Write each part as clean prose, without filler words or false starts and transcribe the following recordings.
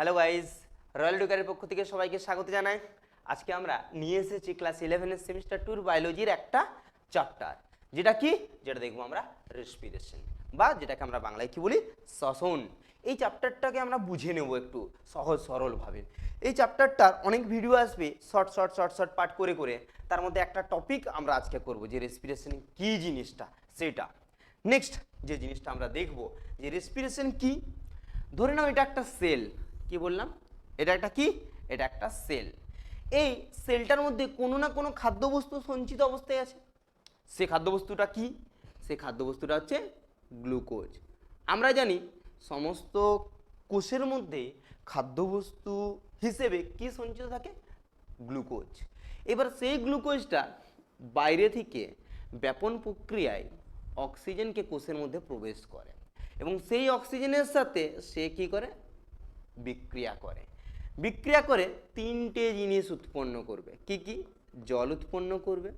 Hello guys, royal ডুকারের পক্ষ থেকে সবাইকে স্বাগত জানাই। আজকে আমরা নিয়ে এসেছি ক্লাস 11 সেমিস্টার 2 বায়োলজির একটা চ্যাপ্টার, যেটা দেখবো আমরা রেসপিরেশন, বা যেটাকে আমরা বাংলায় কি বলি, শ্বসন। এই চ্যাপ্টারটাকে আমরা বুঝে নেব একটু সহজ সরলভাবে। এই চ্যাপ্টারটার অনেক ভিডিও আসবে শর্ট পার্ট করে করে, তার মধ্যে একটা টপিক আমরা আজকে করব যে রেসপিরেশন কি জিনিসটা সেটা। নেক্সট যে জিনিসটা আমরা দেখব যে রেসপিরেশন কি। ধরে নাও এটা একটা সেল, কি বললাম, এটা একটা কি, এটা একটা সেল। এই সেলটার মধ্যে কোনো না কোনো খাদ্যবস্তু সঞ্চিত অবস্থায় আছে। সে খাদ্যবস্তুটা কি? সে খাদ্যবস্তুটা হচ্ছে গ্লুকোজ। আমরা জানি সমস্ত কোষের মধ্যে খাদ্যবস্তু হিসেবে কি সঞ্চিত থাকে? গ্লুকোজ। এবার সেই গ্লুকোজটা বাইরে থেকে ব্যাপন প্রক্রিয়ায় অক্সিজেনকে কোষের মধ্যে প্রবেশ করে এবং সেই অক্সিজেনের সাথে সে কি করে? বিক্রিয়া করে তিনটে জিনিস উৎপন্ন করবে। কি কি? জল উৎপন্ন করবে,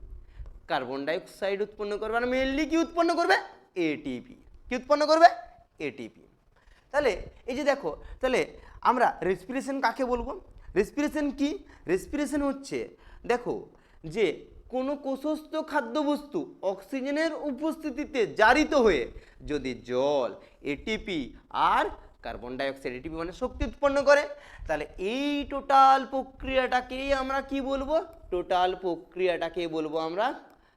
কার্বন ডাইঅক্সাইড উৎপন্ন করবে, আর মেনলি কি উৎপন্ন করবে? এটিপি। কি উৎপন্ন করবে? এটিপি। তাহলে এই যে দেখো, তাহলে আমরা রেসপিরেশন কাকে বলবো? রেসপিরেশন কি? রেসপিরেশন হচ্ছে, দেখো, যে কোনো কোষস্থ খাদ্যবস্তু অক্সিজেনের উপস্থিতিতে জারিত হয়ে যদি জল, এটিপি আর কার্বন ডাইঅক্সাইড, এটিপি মানে শক্তি উৎপন্ন করে, তাহলে এই টোটাল প্রক্রিয়াটাকেই আমরা কি বলবো? টোটাল প্রক্রিয়াটাকে বলবো আমরা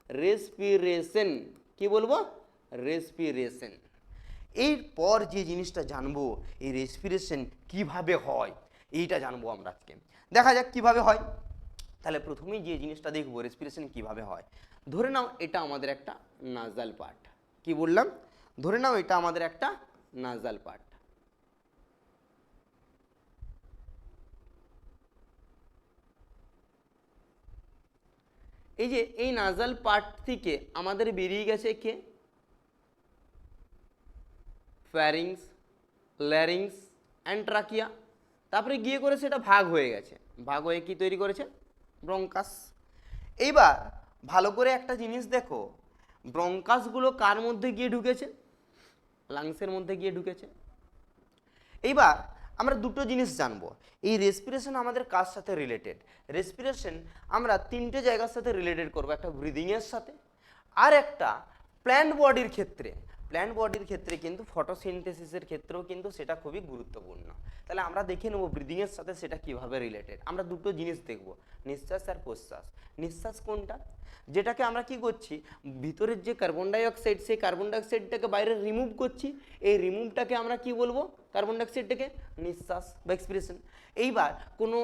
রেসপিরেশন। কি বলবো? রেসপিরেশন। এরপর যে জিনিসটা জানবো, এই রেসপিরেশন কিভাবে হয় এইটা জানবো আমরা আজকে। দেখা যাক কিভাবে হয়। তাহলে প্রথমেই যে জিনিসটা দেখবো রেসপিরেশন কিভাবে হয়। ধরে নাও এটা আমাদের একটা নাজাল পার্ট। কি বললাম? ধরে নাও এটা আমাদের একটা নাজাল পার্ট। এই যে এই নাজাল পার্ট থেকে আমাদের বেরিয়ে গেছে কে? Pharynx, larynx and trachea. তারপরে গিয়ে করে সেটা ভাগ হয়ে গেছে, ভাগ হয়ে কি তৈরি করেছে? ব্রঙ্কাস। এইবার ভালো করে একটা জিনিস দেখো, ব্রঙ্কাসগুলো কার মধ্যে গিয়ে ঢুকেছে? লাংসের মধ্যে গিয়ে ঢুকেছে। এইবার আমরা দুটো জিনিস জানবো, এই রেসপিরেশন আমাদের কার সাথে রিলেটেড। রেসপিরেশন আমরা তিনটে জায়গার সাথে রিলেটেড করবো, একটা ব্রিদিংয়ের সাথে, আর একটা প্ল্যান্ট বডির ক্ষেত্রে। প্ল্যান্ট বডির ক্ষেত্রে কিন্তু ফটোসিনথেসিসের ক্ষেত্রেও কিন্তু সেটা খুবই গুরুত্বপূর্ণ। তাহলে আমরা দেখে নেবো ব্রিদিংয়ের সাথে সেটা কিভাবে রিলেটেড। আমরা দুটো জিনিস দেখব, নিঃশ্বাস আর প্রশ্বাস। নিঃশ্বাস কোনটা? যেটাকে আমরা কি করছি, ভিতরের যে কার্বন ডাইঅক্সাইড, সেই কার্বন ডাইঅক্সাইডটাকে বাইরে রিমুভ করছি। এই রিমুভটাকে আমরা কি বলবো? কার্বন ডাইঅক্সাইডটাকে নিঃশ্বাস বা এক্সপিরেশন। এইবার কোনো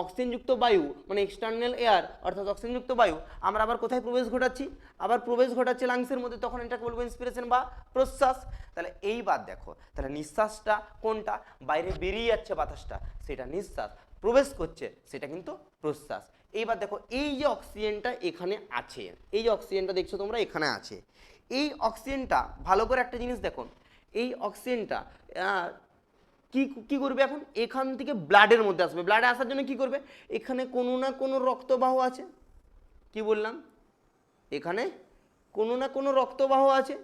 অক্সিজেনযুক্ত বায়ু মানে এক্সটার্নাল এয়ার অর্থাৎ অক্সিজেনযুক্ত বায়ু আমরা আবার কোথায় প্রবেশ ঘটাচ্ছি? আবার প্রবেশ ঘটাচ্ছে লাংসের মধ্যে, তখন এটাকে বলবো ইন্সপিরেশন বা প্রশ্বাস। তাহলে এইবার দেখো, তাহলে নিঃশ্বাসটা কোনটা? বাইরে বেরিয়ে যাচ্ছে বাতাসটা, সেটা নিঃশ্বাস। প্রবেশ করছে সেটা কিন্তু প্রশ্বাস। এইবার দেখো, এই যে অক্সিজেনটা এখানে আছে, এই যে অক্সিজেনটা দেখছো তোমরা এখানে আছে, এই অক্সিজেনটা ভালো করে একটা জিনিস দেখো, এই অক্সিজেনটা কি কি করবে? এখন এখান থেকে ব্লাডের মধ্যে আসবে। ব্লাডে আসার জন্য কি করবে? এখানে কোনো না কোনো রক্তবাহ আছে। কি বললাম? এখানে কোনো না কোনো রক্তবাহ আছে,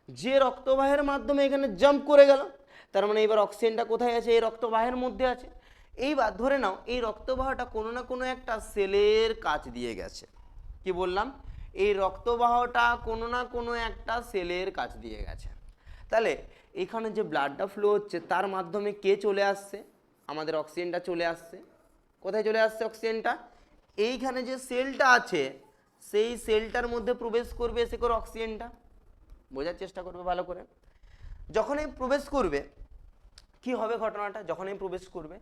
যে রক্তবাহের মাধ্যমে এখানে জাম্প করে গেল। তার মানে এবার অক্সিজেনটা কোথায় আছে? এই রক্তবাহের মধ্যে আছে। এইবার ধরে নাও এই রক্তবাহটা কোনো না কোনো একটা সেলের কাছ দিয়ে গেছে। কি বললাম? এই রক্তবাহটা কোনো না কোনো একটা সেলের কাছ দিয়ে গেছে। তাহলে এখানে যে ব্লাডটা ফ্লো হচ্ছে তার মাধ্যমে কে চলে আসছে? আমাদের অক্সিজেনটা চলে আসছে। কোথায় চলে আসছে অক্সিজেনটা? এইখানে যে সেলটা আছে সেই সেলটার মধ্যে প্রবেশ করবে এসে করে অক্সিজেনটা। বোঝার চেষ্টা করবে ভালো করে। যখনই প্রবেশ করবে কি হবে ঘটনাটা? যখনই প্রবেশ করবে,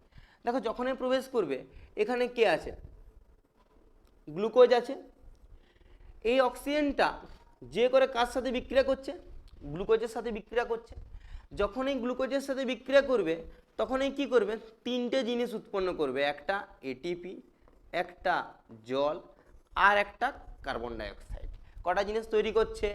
দেখো যখনই প্রবেশ করবে এখানে কে আছে? গ্লুকোজ আছে। এই অক্সিজেনটা যে করে কার সাথে বিক্রিয়া করছে? গ্লুকোজের সাথে বিক্রিয়া করছে। যখনই গ্লুকোজের সাথে বিক্রিয়া করবে তখনই কি করবে? তিনটে জিনিস উৎপন্ন করবে, একটা এটিপি, একটা জল আর একটা কার্বন ডাইঅক্সাইড। কটা জিনিস তৈরি করছে?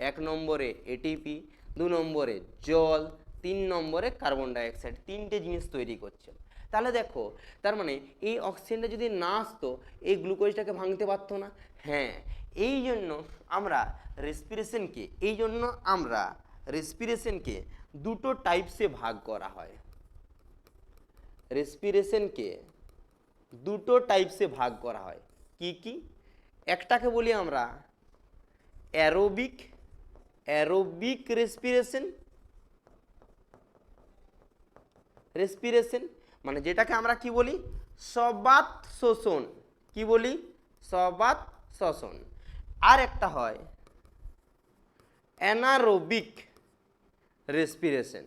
1 নম্বরে এটিপি, 2 নম্বরে জল, 3 নম্বরে কার্বন ডাইঅক্সাইড। তিনটে জিনিস তৈরি করছে। তাহলে দেখো, তার মানে এই অক্সিজেনটা যদি না আসতো এই গ্লুকোজটাকে ভাঙতে পারতো না। হ্যাঁ, এই জন্য আমরা রেসপিরেশনকে দুটো টাইপসে ভাগ করা হয়। রেসপিরেশনকে দুটো টাইপসে ভাগ করা হয়। কি কি? একটাকে বলি আমরা অ্যারোবিক অ্যারোবিক রেসপিরেশন রেসপিরেশন মানে যেটাকে আমরা কি বলি সবাত শোষণ। কি বলি? সবাত শোষণ। আর একটা হয় অ্যানারোবিক রেসপিরেশন।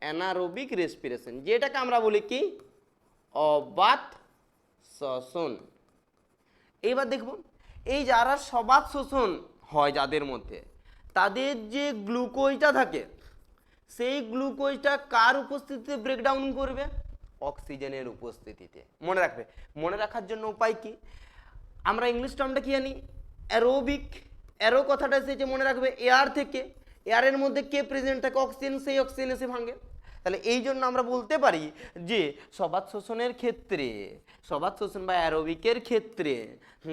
অ্যানারোবিক রেসপিরেশন যেটাকে আমরা বলি কি অবাত শ্বসন। এইবার দেখব এই যারা সবাত শোষণ হয় যাদের মধ্যে, তাদের যে গ্লুকোজটা থাকে সেই গ্লুকোজটা কার উপস্থিতিতে ব্রেকডাউন করবে? অক্সিজেনের উপস্থিতিতে। মনে রাখবে। মনে রাখার জন্য উপায় কি? আমরা ইংলিশ টার্মটা কি জানি? অ্যারোবিক। অ্যারো কথাটা এসেছে মনে রাখবে এয়ার থেকে। এয়ারের মধ্যে কে প্রেজেন্ট থাকে? অক্সিজেন। সেই অক্সিজেন এসে ভাঙে। তাহলে এই জন্য আমরা বলতে পারি যে সবাত শোষণের ক্ষেত্রে, সবাত শোষণ বা অ্যারোবিকের ক্ষেত্রে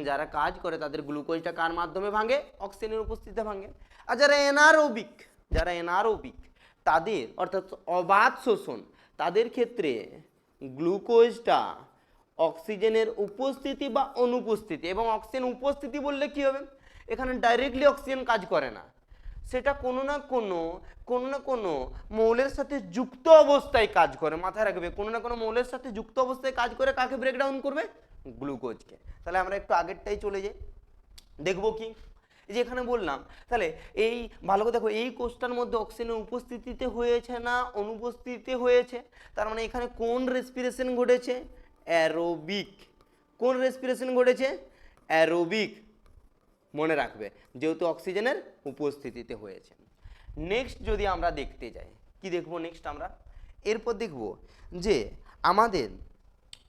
যারা কাজ করে তাদের গ্লুকোজটা কার মাধ্যমে ভাঙে? অক্সিজেনের উপস্থিতিতে ভাঙে। আর যারা এনারোবিক তাদের অর্থাৎ অবাত শোষণ, তাদের ক্ষেত্রে গ্লুকোজটা অক্সিজেনের উপস্থিতি বা অনুপস্থিতি, এবং অক্সিজেন উপস্থিতি বললে কি হবে? এখানে ডাইরেক্টলি অক্সিজেন কাজ করে না, সেটা কোনো না কোনো মৌলের সাথে যুক্ত অবস্থায় কাজ করে। মাথায় রাখবে, কোনো না কোনো মৌলের সাথে যুক্ত অবস্থায় কাজ করে কাকে ব্রেকডাউন করবে? গ্লুকোজকে। তাহলে আমরা একটু আগেরটাই চলে যাই, দেখবো কি যে এখানে বললাম। তাহলে এই ভালো করে দেখো, এই কোষটার মধ্যে অক্সিজেনের উপস্থিতিতে হয়েছে না অনুপস্থিতিতে হয়েছে? তার মানে এখানে কোন রেসপিরেশন ঘটেছে? অ্যারোবিক। কোন রেসপিরেশন ঘটেছে? অ্যারোবিক। মনে রাখবে, যেহেতু অক্সিজেনের উপস্থিতিতে হয়েছে। নেক্সট যদি আমরা দেখতে যাই, কি দেখবো নেক্সট? আমরা এরপর দেখব যে আমাদের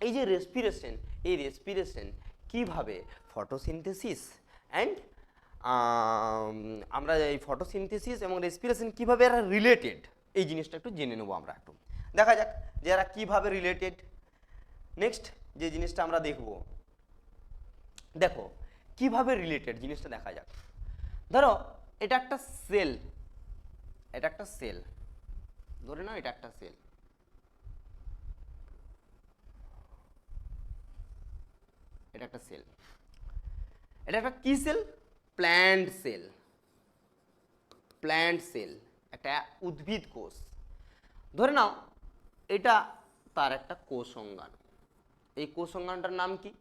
এই যে রেসপিরেশন, এই রেসপিরেশন কিভাবে ফটোসিনথেসিস অ্যান্ড আমরা এই ফটোসিনথেসিস এবং রেসপিরেশন কিভাবে এরা রিলেটেড, এই জিনিসটা একটু জেনে নেবো আমরা। একটু দেখা যাক যে এরা কিভাবে রিলেটেড। নেক্সট যে জিনিসটা আমরা দেখব, দেখো কিভাবে রিলেটেড জিনিসটা দেখা যাক। ধরো এটা একটা সেল, এটা একটা সেল, ধরে নাও এটা একটা সেল। এটা একটা সেল, এটা একটা কি cell? Plant cell. Plant cell একটা উদ্ভিদ কোষ। ধরে নাও এটা তার একটা কোষ অঙ্গাণু। এই কোষ অঙ্গাণুটার নাম কি?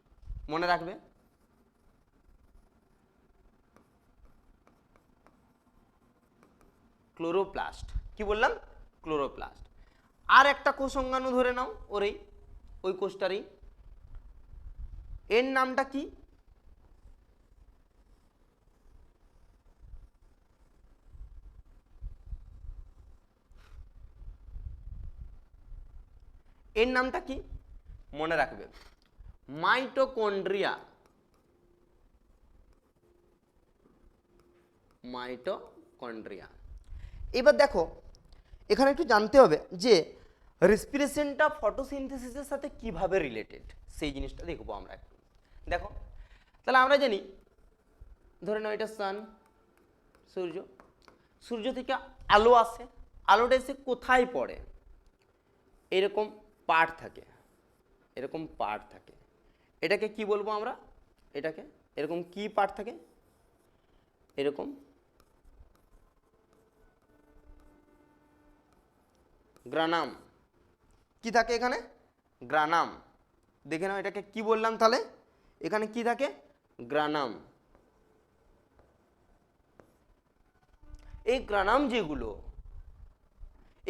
মনে রাখবে, ক্লোরোপ্লাস্ট। কি বললাম? ক্লোরোপ্লাস্ট। আর একটা কোষ অঙ্গাণু ধরে নাও ওই কোষটারই, এর নামটা কি? এর নামটা কি? মনে রাখবে, মাইটোকন্ড্রিয়া। মাইটোকন্ড্রিয়া। এবার দেখো এখানে একটু জানতে হবে যে রেসপিরেশনটা ফটোসিনথেসিসের সাথে কিভাবে রিলেটেড, সেই জিনিসটা দেখবো আমরা একটু। দেখো তাহলে আমরা জানি, ধরে নাও এটা সান, সূর্য। সূর্য থেকে আলো আসে, আলোটা এসে কোথায় পড়ে? এরকম পার্ট থাকে, এরকম পার্ট থাকে। এটাকে কি বলবো আমরা? এটাকে এরকম কি পার্ট থাকে? এরকম গ্রানাম। কি থাকে এখানে? গ্রানাম। দেখে নাও এটাকে কি বললাম তাহলে? এখানে কি থাকে? গ্রানাম। এই গ্রানাম যেগুলো,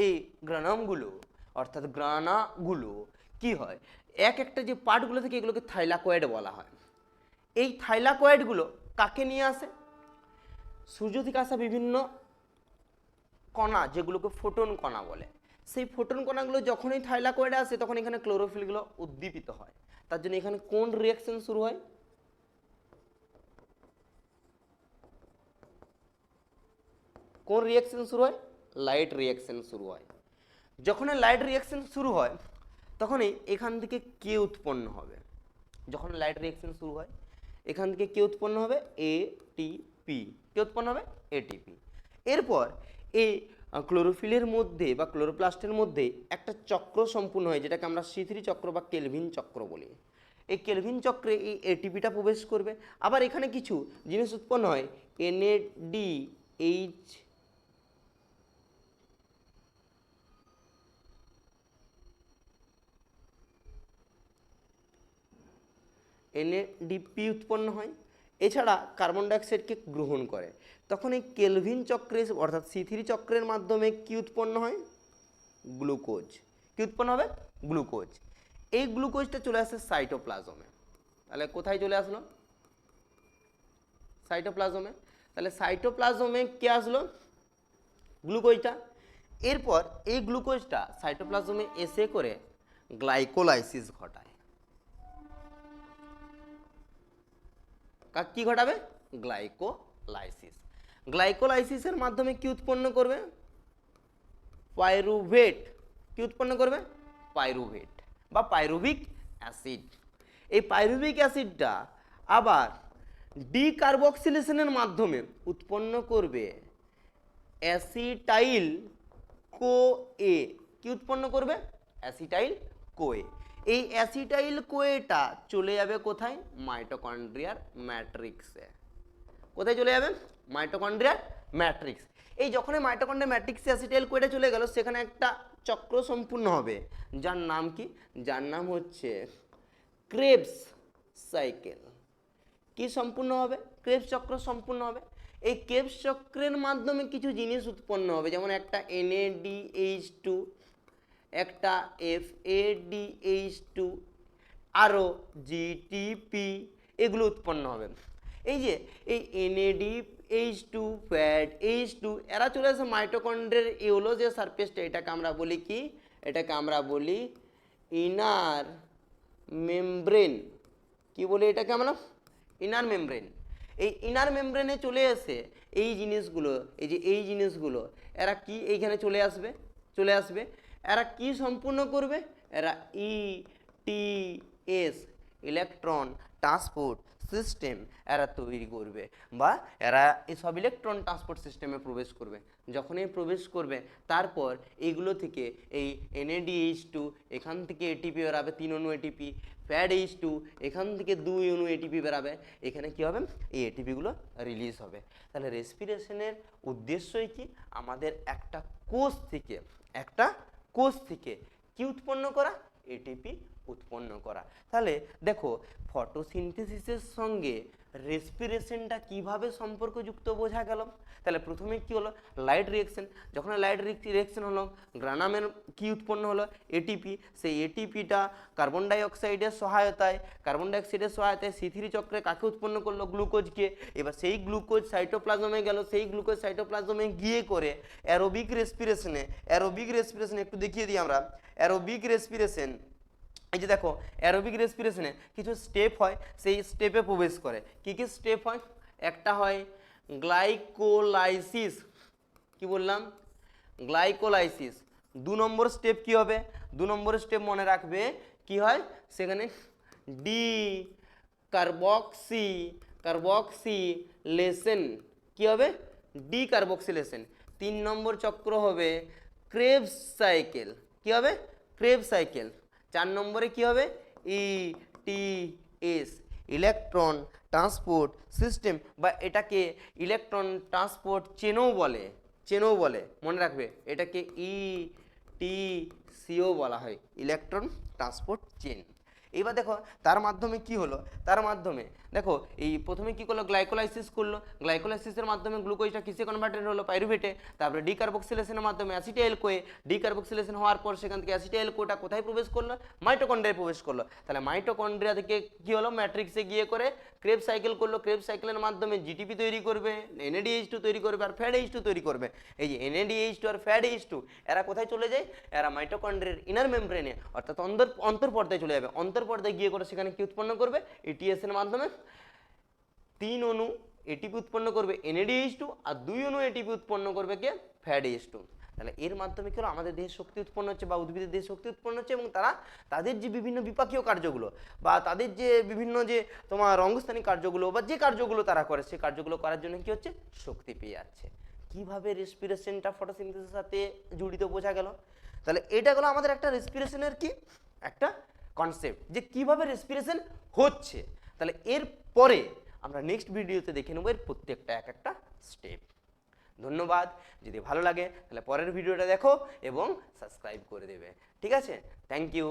এই গ্রানামগুলো অর্থাৎ গ্রানাগুলো কি হয়, এক একটা যে পার্টগুলো থাকে এগুলোকে থাইলাকয়েড বলা হয়। এই থাইলাকয়েডগুলো কাকে নিয়ে আসে? সূর্য থেকে আসা বিভিন্ন কণা, যেগুলোকে ফোটন কণা বলে। সেই ফোটন কণাগুলো যখন এই থাইলাকয়েডে আসে তখন এখানে ক্লোরোফিলগুলো উদ্দীপিত হয়। তার জন্য এখানে কোন রিয়াকশন শুরু হয়? কোন রিয়াকশন শুরু হয়? লাইট রিয়াকশন শুরু হয়। যখন লাইট রিয়াকশন শুরু হয় তখনই এখান থেকে কে উৎপন্ন হবে? যখন লাইট রিয়াকশন শুরু হয় এখান থেকে কে উৎপন্ন হবে? এটিপি। কে উৎপন্ন হবে? এটিপি। এরপর এই ক্লোরোফিলের মধ্যে বা ক্লোরোপ্লাস্টের মধ্যে একটা চক্র সম্পূর্ণ হয়, যেটাকে আমরা সি3 চক্র বা কেলভিন চক্র বলি। এই কেলভিন চক্রে এই এটিপিটা প্রবেশ করবে। আবার এখানে কিছু জিনিস উৎপন্ন হয়, NADH NADP উৎপন্ন হয়। এছাড়া কার্বন ডাইঅক্সাইডকে গ্রহণ করে। তখন এই কেলভিন চক্রে অর্থাৎ সি3 চক্রের মাধ্যমে কি উৎপন্ন হয়? গ্লুকোজ। কি উৎপন্ন হবে? গ্লুকোজ। এই গ্লুকোজটা চলে আসে সাইটোপ্লাজমে। তাহলে কোথায় চলে আসলো? সাইটোপ্লাজমে। তাহলে সাইটোপ্লাজমে কে আসলো? গ্লুকোজটা। এরপর এই গ্লুকোজটা সাইটোপ্লাজমে এসে করে গ্লাইকোলাইসিস ঘটায়। কি ঘটাবে? গ্লাইকোলাইসিস। গ্লাইকোলাইসিসের মাধ্যমে কি উৎপন্ন করবে? পাইরুভেট। কি উৎপন্ন করবে? পাইরুভেট বা পাইরুভিক অ্যাসিড। এই পাইরুভিক অ্যাসিডটা আবার ডিকার্বক্সিলেশনের মাধ্যমে উৎপন্ন করবে অ্যাসিটাইল কোএ। কি উৎপন্ন করবে? Acetyl CoA. এই অ্যাসিটাইল কোএটা চলে যাবে কোথায়? মাইটোকন্ড্রিয়ার ম্যাট্রিক্সে। কোথায় চলে যাবে? মাইটোকন্ড্রিয়ার ম্যাট্রিক্স। এই যখনই মাইটোকন্ড্রিয়ার ম্যাট্রিক্সে অ্যাসিটাইল কোএটা চলে গেল, সেখানে একটা চক্র সম্পূর্ণ হবে, যার নাম কি? যার নাম হচ্ছে ক্রেবস সাইকেল। কি সম্পূর্ণ হবে? ক্রেবস চক্র সম্পূর্ণ হবে। এই ক্রেবস চক্রের মাধ্যমে কিছু জিনিস উৎপন্ন হবে, যেমন একটা NADH2, একটা FADH2, আরও GTP, এগুলো উৎপন্ন হবে। এই যে এই NADH2, FADH2 এরা চলে আসে মাইটোকন্ড্রিয়ার ইউলো যে সারফেসটা, এটাকে আমরা বলি কি? এটাকে আমরা বলি ইনার মেমব্রেন। কি বলি এটাকে আমরা? Inner membrane. এই ইনার মেমব্রেনে চলে আসে এই জিনিসগুলো, এই যে এই জিনিসগুলো, এরা কি এইখানে চলে আসবে। এরা কি সম্পূর্ণ করবে? এরা ETS, ইলেকট্রন ট্রান্সপোর্ট সিস্টেম এরা তৈরি করবে, বা এরা এসব ইলেকট্রন ট্রান্সপোর্ট সিস্টেমে প্রবেশ করবে। যখনই প্রবেশ করবে, তারপর এইগুলো থেকে এই NADH2 এখান থেকে ATP বেরাবে, 3 অণু ATP, FADH2 এখান থেকে 2 অণু ATP বেরাবে। এখানে কি হবে? এই ATPগুলো রিলিজ হবে। তাহলে রেসপিরেশনের উদ্দেশ্যই কি? আমাদের একটা কোষ থেকে কি উৎপন্ন করা? ATP উৎপন্ন করা। তাহলে দেখো, ফটোসিনথেসিসের সঙ্গে রেসপিরেশনটা কিভাবে সম্পর্কযুক্ত বোঝা গেল। তাহলে প্রথমে কি হলো? Light reaction. যখন লাইট রিঅ্যাকশন হলো, গ্রানামের কি উৎপন্ন হলো? ATP। সেই ATPটা কার্বন ডাইঅক্সাইডের সহায়তায় সি3 চক্রে কাকে উৎপন্ন করলো? গ্লুকোজকে। এবার সেই গ্লুকোজ সাইটোপ্লাজমে গেল, সেই গ্লুকোজ সাইটোপ্লাজমে গিয়ে করে অ্যারোবিক রেসপিরেশনে একটু দেখিয়ে দিই আমরা। অ্যারোবিক রেসপিরেশন, এই যে দেখো, অ্যারোবিক রেসপিরেশনে কিছু স্টেপ হয়, সেই স্টেপে প্রবেশ করে। কি কি স্টেপ হয়? একটা হয় গ্লাইকোলাইসিস। কি বললাম? গ্লাইকোলাইসিস। 2 নম্বর স্টেপ কি হবে? 2 নম্বর স্টেপ মনে রাখবে কি হয়? সেখানে কার্বক্সিলেশন। কি হবে? কার্বক্সিলেশন। 3 নম্বর চক্র হবে ক্রেবস সাইকেল। কি হবে? Krebs cycle. 4 নম্বরে কি হবে? ETS, ইলেকট্রন ট্রান্সপোর্ট সিস্টেম, বা এটাকে ইলেকট্রন ট্রান্সপোর্ট চেনও বলে, মনে রাখবে। এটাকে ETCও বলা হয়, ইলেকট্রন ট্রান্সপোর্ট চেন। এইবার দেখো তার মাধ্যমে কি হলো? তার মাধ্যমে দেখো এই প্রথমে কি করলো? গ্লাইকোলাইসিস করলো। গ্লাইকোলাইসিসের মাধ্যমে গ্লুকোজটা কিসে কনভার্টেড হলো? পাইরুভেটে। তারপরে ডিকার্বক্সিলেশনের মাধ্যমে অ্যাসিটাইল কোয়ে। ডিকার্বক্সিলেশন হওয়ার পর সেখান থেকে অ্যাসিটাইল কোটা কোথায় প্রবেশ করলো? মাইটোকন্ড্রিয়ায় প্রবেশ করলো। তাহলে মাইটোকন্ড্রিয়া থেকে কি হলো? ম্যাট্রিক্সে গিয়ে করে ক্রেবস সাইকেল করলো। ক্রেবস সাইকেলের মাধ্যমে GTP তৈরি করবে, NADH2 তৈরি করবে, আর FADH2 তৈরি করবে। এই যে NADH2 আর FADH2 এরা কোথায় চলে যায়? এরা মাইটোকন্ড্রিয়ার ইনার মেমব্রেনে অর্থাৎ অন্তঃপর্দায় চলে যাবে। অন্তঃপর্দায় গিয়ে করে সেখানে কি উৎপন্ন করবে? ETS এর মাধ্যমে 3 অণু ATP উৎপন্ন করবে NADH2, আর 2 অণু ATP উৎপন্ন করবে কে? FADH2। তাহলে এর মাধ্যমে কি হলো? আমাদের দেহে শক্তি উৎপন্ন হচ্ছে, বা উদ্ভিদের দেহে শক্তি উৎপন্ন হচ্ছে, এবং তাদের যে বিভিন্ন বিপাকীয় কার্যগুলো, বা তাদের যে বিভিন্ন যে তোমার অঙ্গস্থানিক কার্যগুলো, বা যে কার্যগুলো তারা করে, সেই কার্যগুলো করার জন্য কি হচ্ছে? শক্তি পেয়ে যাচ্ছে। কিভাবে রেসপিরেশনটা ফটোসিনথেসিসের সাথে জড়িত বোঝা গেল। তাহলে এটা হলো আমাদের একটা রেসপিরেশনের কি একটা কনসেপ্ট, যে কিভাবে রেসপিরেশন হচ্ছে। তাহলে এর পরে আমরা নেক্সট ভিডিওতে দেখে নেবো এর প্রত্যেকটা এক একটা স্টেপ। ধন্যবাদ। যদি ভালো লাগে তাহলে পরের ভিডিওটা দেখো এবং সাবস্ক্রাইব করে দেবে। ঠিক আছে, থ্যাংক ইউ।